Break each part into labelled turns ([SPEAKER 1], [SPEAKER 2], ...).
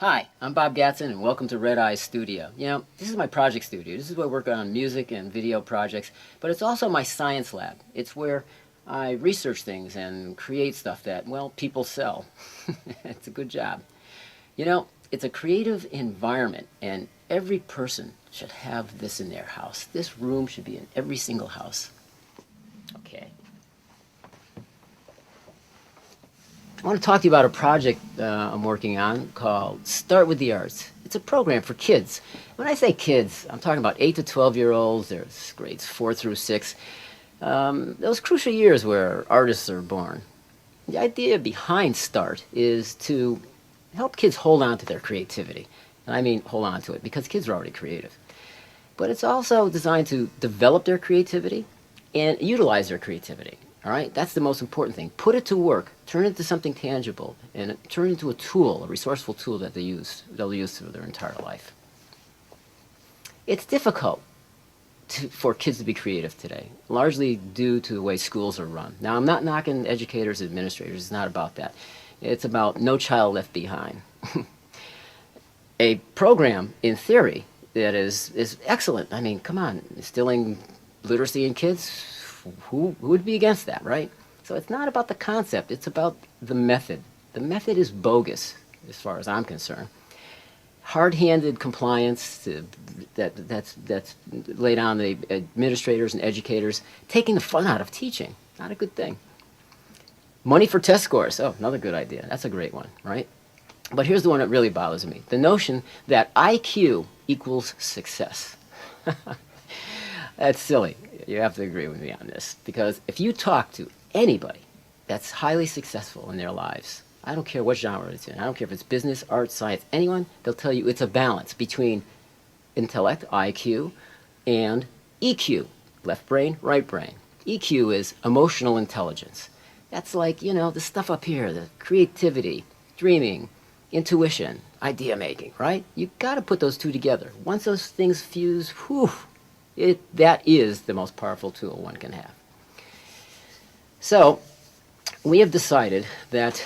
[SPEAKER 1] Hi, I'm Bob Gatzen and welcome to Red Eye Studio. You know, this is my project studio. This is where I work on music and video projects, but it's also my science lab. It's where I research things and create stuff that, well, people sell. It's a good job. You know, it's a creative environment and every person should have this in their house. This room should be in every single house. Okay. I want to talk to you about a project I'm working on called Start with the Arts. It's a program for kids. When I say kids, I'm talking about 8 to 12-year-olds. There's grades 4 through 6. Those crucial years where artists are born. The idea behind START is to help kids hold on to their creativity. And I mean hold on to it because kids are already creative. But it's also designed to develop their creativity and utilize their creativity. All right, that's the most important thing. Put it to work, turn it into something tangible, and turn it into a tool, a resourceful tool that they'll use through their entire life. It's difficult for kids to be creative today, largely due to the way schools are run. Now, I'm not knocking educators, administrators. It's not about that. It's about no child left behind. A program, in theory, that is excellent. I mean, come on, instilling literacy in kids. Who would be against that, right? So it's not about the concept, it's about the method. The method is bogus, as far as I'm concerned. Hard-handed compliance that's laid on the administrators and educators, taking the fun out of teaching. Not a good thing. Money for test scores. Oh, another good idea. That's a great one, right? But here's the one that really bothers me. The notion that IQ equals success. That's silly. You have to agree with me on this. Because if you talk to anybody that's highly successful in their lives, I don't care what genre it's in, I don't care if it's business, art, science, anyone, they'll tell you it's a balance between intellect, IQ, and EQ, left brain, right brain. EQ is emotional intelligence. That's like, you know, the stuff up here, the creativity, dreaming, intuition, idea making, right? You've got to put those two together. Once those things fuse, whew, that is the most powerful tool one can have. So we have decided that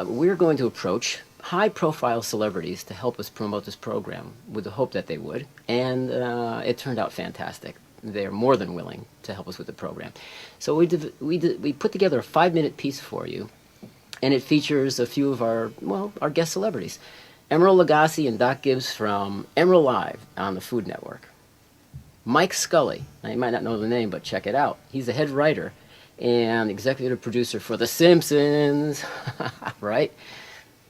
[SPEAKER 1] we're going to approach high-profile celebrities to help us promote this program with the hope that they would, and it turned out fantastic. They are more than willing to help us with the program. So we put together a 5-minute piece for you, and it features a few of our guest celebrities. Emeril Lagasse and Doc Gibbs from Emeril Live on the Food Network. Mike Scully, now you might not know the name, but check it out. He's the head writer and executive producer for The Simpsons, right?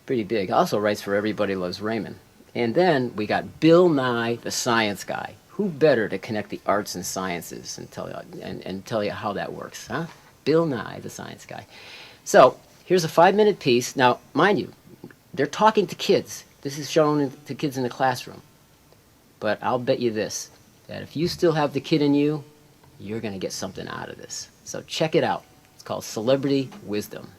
[SPEAKER 1] Pretty big. Also writes for Everybody Loves Raymond. And then we got Bill Nye, the science guy. Who better to connect the arts and sciences and tell you how that works, huh? Bill Nye, the science guy. So here's a 5-minute piece. Now, mind you, they're talking to kids. This is shown to kids in the classroom. But I'll bet you this, that if you still have the kid in you, you're going to get something out of this. So check it out. It's called Celebrity Wisdom.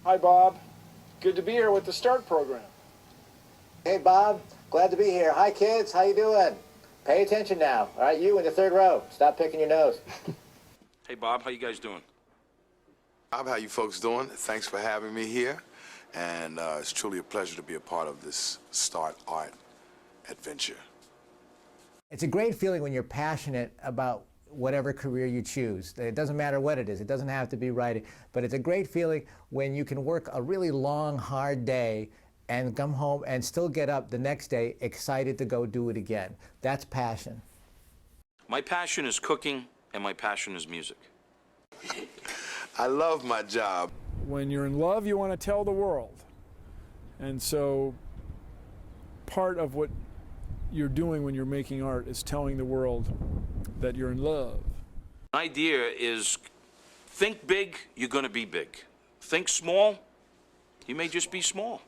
[SPEAKER 2] Hi, Bob. Good to be here with the START program.
[SPEAKER 3] Hey, Bob. Glad to be here. Hi, kids. How you doing? Pay attention now. All right, you in the third row. Stop picking your nose.
[SPEAKER 4] Hey, Bob, how you guys doing?
[SPEAKER 5] Bob, how you folks doing? Thanks for having me here. And it's truly a pleasure to be a part of this START art adventure.
[SPEAKER 6] It's a great feeling when you're passionate about whatever career you choose. It doesn't matter what it is. It doesn't have to be writing. But it's a great feeling when you can work a really long, hard day and come home and still get up the next day excited to go do it again. That's passion.
[SPEAKER 4] My passion is cooking, and my passion is music.
[SPEAKER 5] I love my job.
[SPEAKER 2] When you're in love, you want to tell the world. And so part of what you're doing when you're making art is telling the world that you're in love.
[SPEAKER 4] The idea is think big, you're going to be big. Think small, you may just be small.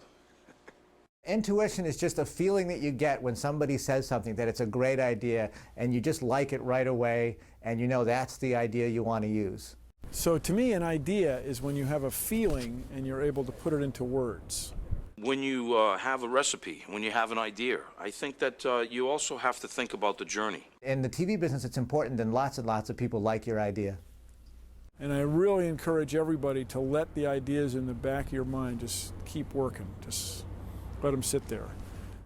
[SPEAKER 6] Intuition is just a feeling that you get when somebody says something that it's a great idea and you just like it right away and you know that's the idea you want to use.
[SPEAKER 2] So to me, an idea is when you have a feeling and you're able to put it into words.
[SPEAKER 4] When you have a recipe, when you have an idea, I think that you also have to think about the journey.
[SPEAKER 6] In the TV business, it's important that lots and lots of people like your idea.
[SPEAKER 2] And I really encourage everybody to let the ideas in the back of your mind just keep working. Just let them sit there.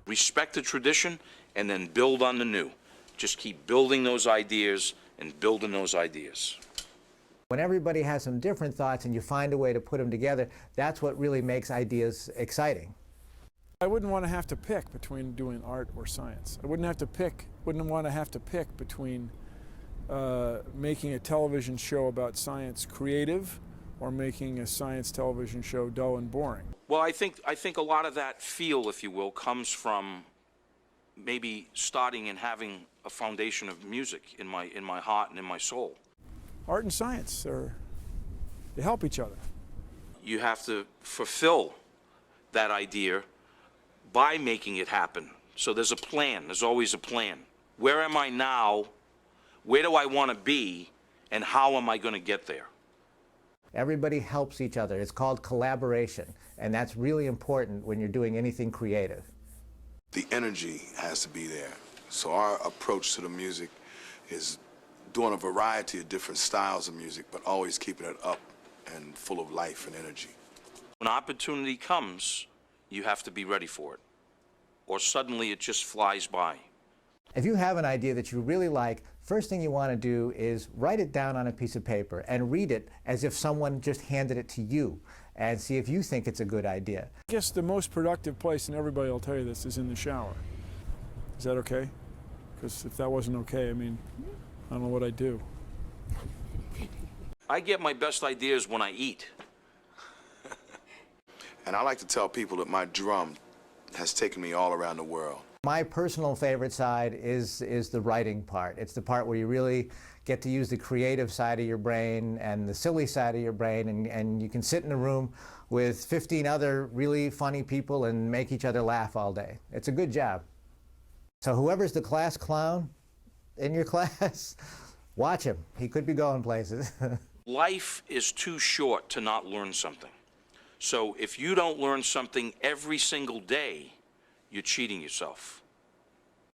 [SPEAKER 4] Respect the tradition and then build on the new. Just keep building those ideas and building those ideas.
[SPEAKER 6] When everybody has some different thoughts and you find a way to put them together, that's what really makes ideas exciting.
[SPEAKER 2] I wouldn't want to have to pick between doing art or science. I wouldn't want to have to pick between making a television show about science creative or making a science television show dull and boring.
[SPEAKER 4] Well, I think a lot of that feel, if you will, comes from maybe starting and having a foundation of music in my heart and in my soul.
[SPEAKER 2] Art and science they help each other.
[SPEAKER 4] You have to fulfill that idea by making it happen. So there's a plan. There's always a plan. Where am I now? Where do I want to be? And how am I going to get there?
[SPEAKER 6] Everybody helps each other. It's called collaboration, and that's really important when you're doing anything creative.
[SPEAKER 5] The energy has to be there. So our approach to the music is doing a variety of different styles of music, but always keeping it up and full of life and energy.
[SPEAKER 4] When opportunity comes, you have to be ready for it, or suddenly it just flies by.
[SPEAKER 6] If you have an idea that you really like, first thing you want to do is write it down on a piece of paper and read it as if someone just handed it to you and see if you think it's a good idea.
[SPEAKER 2] I guess the most productive place, and everybody will tell you this, is in the shower. Is that okay? Because if that wasn't okay, I mean, I don't know what I'd do.
[SPEAKER 4] I get my best ideas when I eat.
[SPEAKER 5] And I like to tell people that my drum has taken me all around the world.
[SPEAKER 6] My personal favorite side is the writing part. It's the part where you really get to use the creative side of your brain and the silly side of your brain, and you can sit in a room with 15 other really funny people and make each other laugh all day. It's a good job. So whoever's the class clown in your class, watch him. He could be going places.
[SPEAKER 4] Life is too short to not learn something. So if you don't learn something every single day, you're cheating yourself.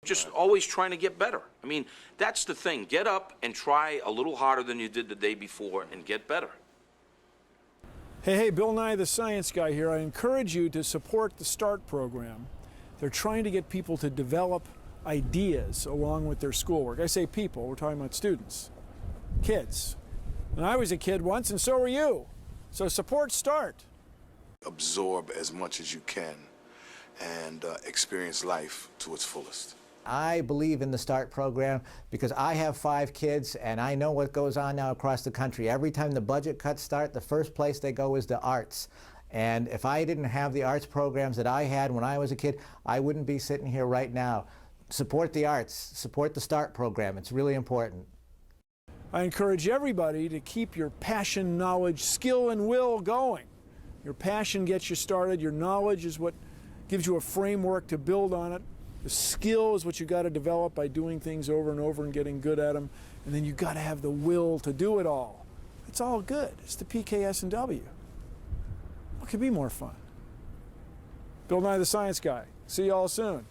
[SPEAKER 4] Just always trying to get better. I mean, that's the thing. Get up and try a little harder than you did the day before and get better.
[SPEAKER 2] Hey, Bill Nye the Science Guy here. I encourage you to support the START program. They're trying to get people to develop ideas along with their schoolwork. I say people, we're talking about students, kids. And I was a kid once, and so were you. So support START.
[SPEAKER 5] Absorb as much as you can and experience life to its fullest.
[SPEAKER 6] I believe in the START program because I have 5 kids and I know what goes on now across the country. Every time the budget cuts start, the first place they go is the arts. And if I didn't have the arts programs that I had when I was a kid, I wouldn't be sitting here right now. Support the arts, support the START program. It's really important.
[SPEAKER 2] I encourage everybody to keep your passion, knowledge, skill, and will going. Your passion gets you started. Your knowledge is what gives you a framework to build on it. The skill is what you got to develop by doing things over and over and getting good at them. And then you got to have the will to do it all. It's all good. It's the PKS&W. What could be more fun? Bill Nye the Science Guy. See you all soon.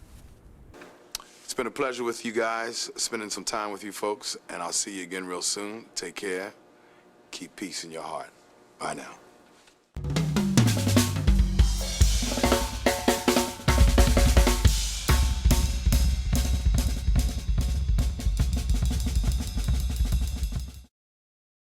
[SPEAKER 5] It's been a pleasure with you guys, spending some time with you folks, and I'll see you again real soon. Take care. Keep peace in your heart. Bye now.